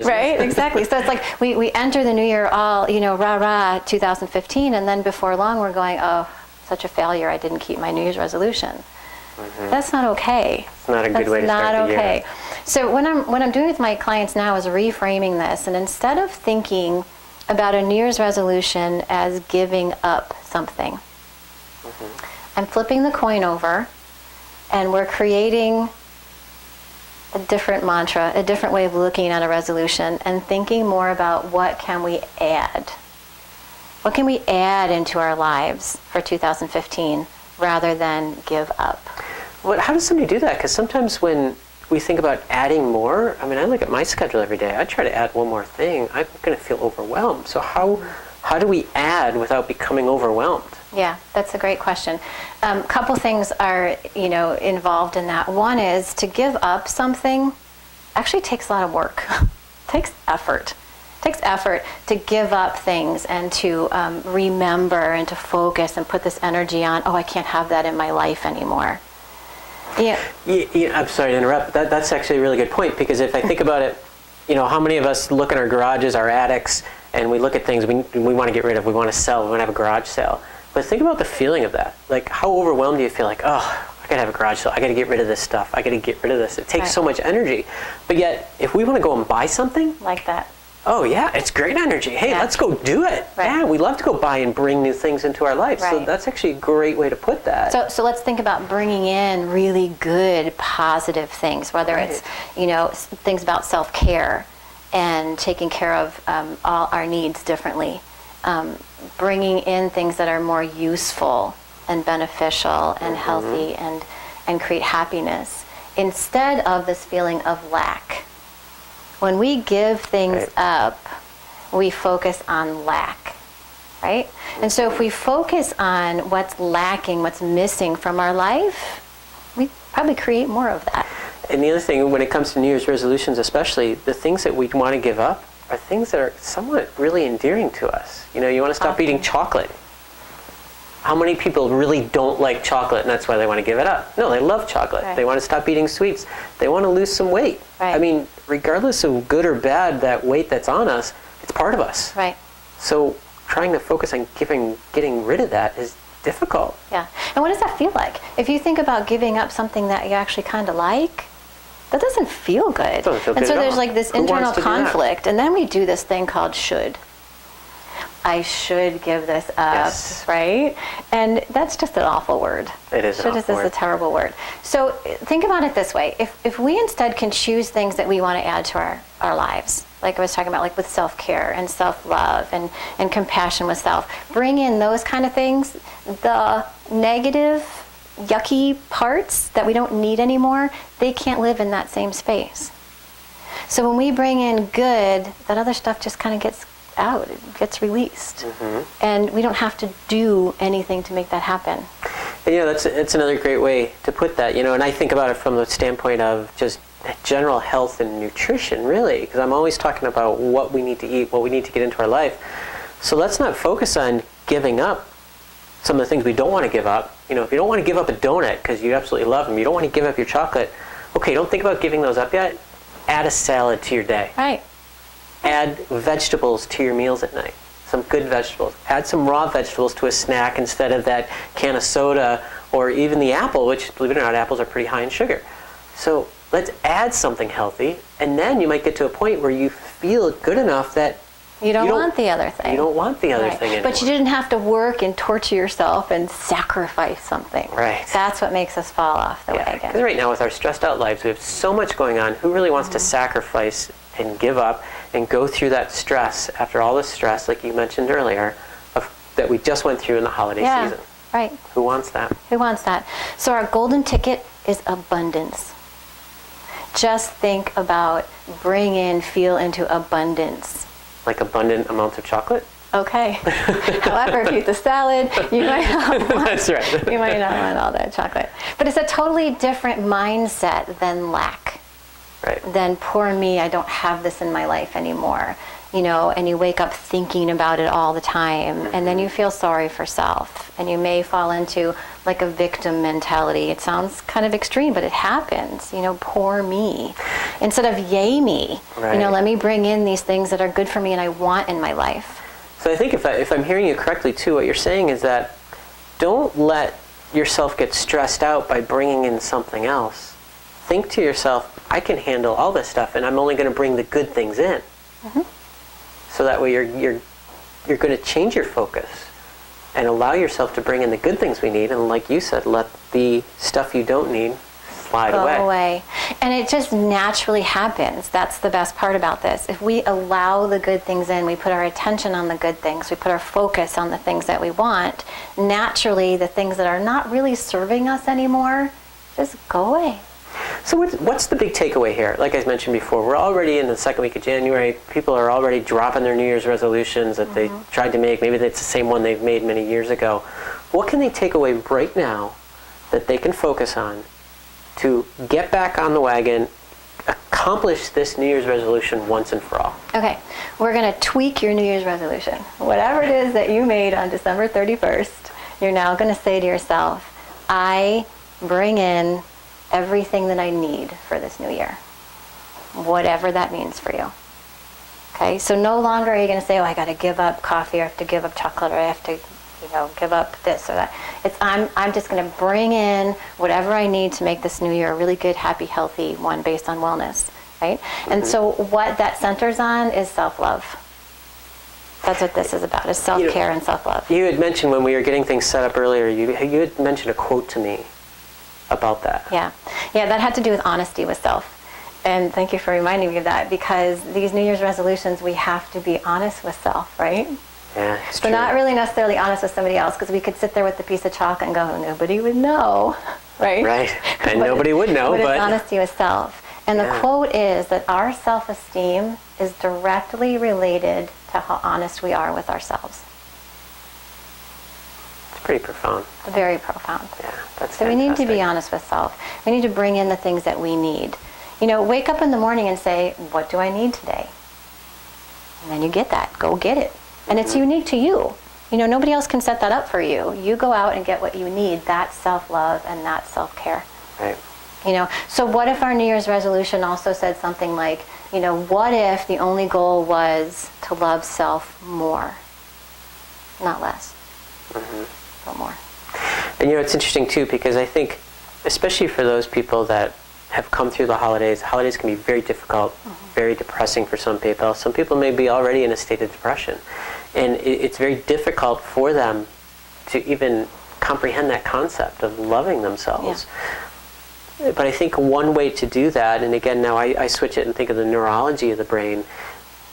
Right, exactly. So it's like we enter the new year all, rah, 2015, and then before long we're going, oh, such a failure, I didn't keep my New Year's resolution. Mm-hmm. That's not okay. It's not a good way to start the year. That's not okay. So what I'm doing with my clients now is reframing this, and instead of thinking about a New Year's resolution as giving up something, mm-hmm. I'm flipping the coin over, and we're creating a different mantra, a different way of looking at a resolution, and thinking more about what can we add. What can we add into our lives for 2015 rather than give up? How does somebody do that? Because sometimes when we think about adding more, I look at my schedule every day. I try to add one more thing. I'm going to feel overwhelmed. So how do we add without becoming overwhelmed? Yeah, that's a great question. Couple things are, involved in that. One is to give up something actually takes a lot of work. Takes effort. Takes effort to give up things and to remember and to focus and put this energy on, I can't have that in my life anymore. Yeah. I'm sorry to interrupt, but that's actually a really good point, because if I think about it, how many of us look in our garages, our attics, and we look at things we want to get rid of, we want to sell, we want to have a garage sale. But think about the feeling of that. Like, how overwhelmed do you feel? Like, I got to have a garage sale. I got to get rid of this stuff. I got to get rid of this. It takes so much energy. But yet, if we want to go and buy something, like that. Oh yeah, it's great energy. Hey, let's go do it. Right. Yeah, we love to go buy and bring new things into our life. Right. So that's actually a great way to put that. So let's think about bringing in really good, positive things, whether it's, things about self-care and taking care of all our needs differently. Bringing in things that are more useful and beneficial and mm-hmm. healthy and create happiness instead of this feeling of lack. When we give things up, we focus on lack, right? And so if we focus on what's lacking, what's missing from our life, we probably create more of that. And the other thing, when it comes to New Year's resolutions especially, the things that we want to give up are things that are somewhat really endearing to us. You want to stop eating chocolate. How many people really don't like chocolate and that's why they want to give it up? No, they love chocolate. Right. They want to stop eating sweets. They want to lose some weight. Right. Regardless of good or bad, that weight that's on us, it's part of us. Right. So trying to focus on getting rid of that is difficult. Yeah. And what does that feel like? If you think about giving up something that you actually kind of like, that doesn't feel good. It doesn't feel good and so at there's all. like this internal conflict, and then we do this thing called should. I should give this up, yes. Right? And that's just an awful word. It is an awful word. Should is a terrible word. So think about it this way. If we instead can choose things that we want to add to our lives, like I was talking about, like with self-care and self-love and compassion with self, bring in those kind of things, the negative, yucky parts that we don't need anymore, they can't live in that same space. So when we bring in good, that other stuff just kind of gets out, it gets released. Mm-hmm. And we don't have to do anything to make that happen. And, it's another great way to put that, and I think about it from the standpoint of just general health and nutrition, really, because I'm always talking about what we need to eat, what we need to get into our life. So let's not focus on giving up some of the things we don't want to give up. If you don't want to give up a donut because you absolutely love them, you don't want to give up your chocolate, okay, don't think about giving those up yet. Add a salad to your day. Right. Add vegetables to your meals at night. Some good vegetables. Add some raw vegetables to a snack instead of that can of soda or even the apple, which, believe it or not, apples are pretty high in sugar. So let's add something healthy, and then you might get to a point where you feel good enough that you don't want the other thing. You don't want the other thing anymore. But you didn't have to work and torture yourself and sacrifice something. Right. That's what makes us fall off the wagon. Because right now with our stressed out lives, we have so much going on. Who really wants to sacrifice and give up and go through that stress after all the stress, like you mentioned earlier, that we just went through in the holiday season? Right. Who wants that? Who wants that? So our golden ticket is abundance. Just think about feel into abundance. Like abundant amounts of chocolate? Okay. However, if you eat the salad, you might not want, That's right. You might not want all that chocolate. But it's a totally different mindset than lack. Right. then poor me, I don't have this in my life anymore. And you wake up thinking about it all the time, and then you feel sorry for self, and you may fall into like a victim mentality. It sounds kind of extreme, but it happens. Poor me, instead of yay me. Right. Let me bring in these things that are good for me and I want in my life. So I think if I'm hearing you correctly too, what you're saying is that don't let yourself get stressed out by bringing in something else. Think to yourself, I can handle all this stuff, and I'm only going to bring the good things in. Mm-hmm. So that way you're going to change your focus and allow yourself to bring in the good things we need, and like you said, let the stuff you don't need slide Go away. And it just naturally happens. That's the best part about this. If we allow the good things in, we put our attention on the good things, we put our focus on the things that we want, naturally the things that are not really serving us anymore just go away. So what's the big takeaway here? Like I mentioned before, we're already in the second week of January. People are already dropping their New Year's resolutions that they tried to make. Maybe it's the same one they've made many years ago. What can they take away right now that they can focus on to get back on the wagon, accomplish this New Year's resolution once and for all? Okay, we're going to tweak your New Year's resolution. Whatever it is that you made on December 31st, you're now going to say to yourself, I bring in everything that I need for this new year, whatever that means for you. Okay, so no longer are you going to say, I got to give up coffee, or I have to give up chocolate, or I have to give up this or that. I'm just going to bring in whatever I need to make this new year a really good, happy, healthy one based on wellness, right? Mm-hmm. And so what that centers on is self-love. That's what this is about, is self-care and self-love. You had mentioned when we were getting things set up earlier, you had mentioned a quote to me about that. Yeah, that had to do with honesty with self. And thank you for reminding me of that, because these New Year's resolutions, we have to be honest with self, right? Yeah, it's So true. not really necessarily honest with somebody else, because we could sit there with the piece of chalk and go, nobody would know, right? Right, and nobody would know, but but... it's honesty with self. And the quote is that our self-esteem is directly related to how honest we are with ourselves. It's pretty profound. Very profound. Yeah, that's So we need to be fantastic. honest with self. We need to bring in the things that we need. Wake up in the morning and say, what do I need today? And then you get that. Go get it. And it's unique to you. Nobody else can set that up for you. You go out and get what you need. That's self-love and that's self-care. Right. So what if our New Year's resolution also said something like, what if the only goal was to love self more? Not less, but more. And it's interesting too, because I think, especially for those people that have come through the holidays can be very difficult, very depressing for some people. Some people may be already in a state of depression. And it's very difficult for them to even comprehend that concept of loving themselves. Yeah. But I think one way to do that, and again now I switch it and think of the neurology of the brain,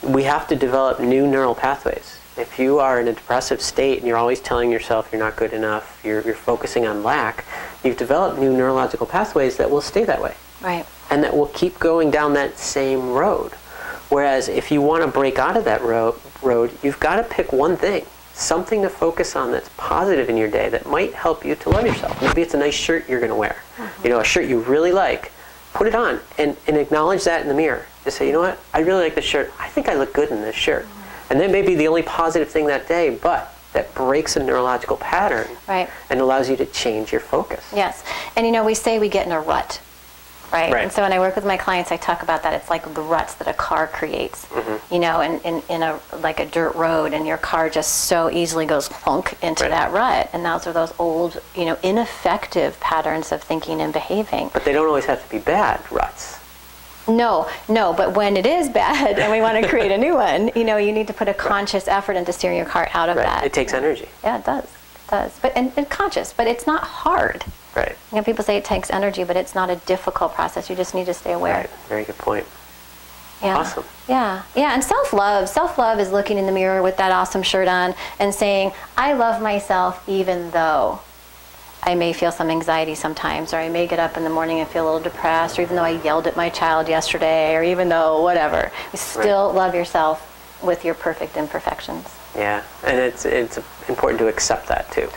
we have to develop new neural pathways. If you are in a depressive state and you're always telling yourself you're not good enough, you're focusing on lack, you've developed new neurological pathways that will stay that way. Right. And that will keep going down that same road. Whereas if you want to break out of that road, you've got to pick one thing, something to focus on that's positive in your day that might help you to love yourself. Maybe it's a nice shirt you're going to wear, a shirt you really like. Put it on and acknowledge that in the mirror. Just say, you know what, I really like this shirt. I think I look good in this shirt. And that may be the only positive thing that day, but that breaks a neurological pattern, right, and allows you to change your focus. Yes. And we say we get in a rut, right? And so when I work with my clients, I talk about that. It's like the ruts that a car creates, in a like a dirt road, and your car just so easily goes plunk into that rut. And those are those old, ineffective patterns of thinking and behaving. But they don't always have to be bad ruts. No, but when it is bad and we want to create a new one, you need to put a conscious effort into steering your car out of that. It takes energy. Yeah, it does. But and conscious, but it's not hard. Right. People say it takes energy, but it's not a difficult process. You just need to stay aware. Right. Very good point. Yeah. Awesome. Yeah. And self-love is looking in the mirror with that awesome shirt on and saying, I love myself even though I may feel some anxiety sometimes, or I may get up in the morning and feel a little depressed, or even though I yelled at my child yesterday, or even though whatever. You still love yourself with your perfect imperfections. Yeah, and it's important to accept that too.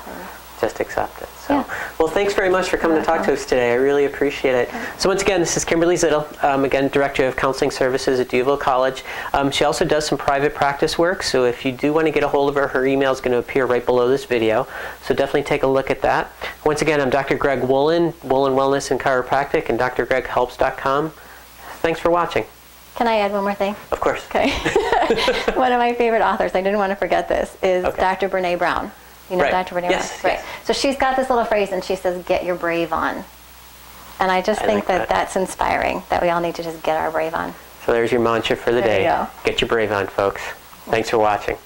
just accept it. So, Yeah. well, thanks very much for coming to talk to us today. I really appreciate it. So once again, this is Kimberly Zittel, again, Director of Counseling Services at D'Youville College. She also does some private practice work, so if you do want to get a hold of her, her email is going to appear right below this video. So definitely take a look at that. Once again, I'm Dr. Greg Woolen, Woolen Wellness and Chiropractic, and drgreghelps.com. Thanks for watching. Can I add one more thing? Of course. Okay. One of my favorite authors, I didn't want to forget this, is Dr. Brene Brown. You know Right. Dr. Brene Yes, Brown? yes. Right. So she's got this little phrase, and she says, get your brave on. And I just think like that. that's inspiring, that we all need to just get our brave on. So there's your mantra for the There day. you go. Get your brave on, folks. Thanks for watching.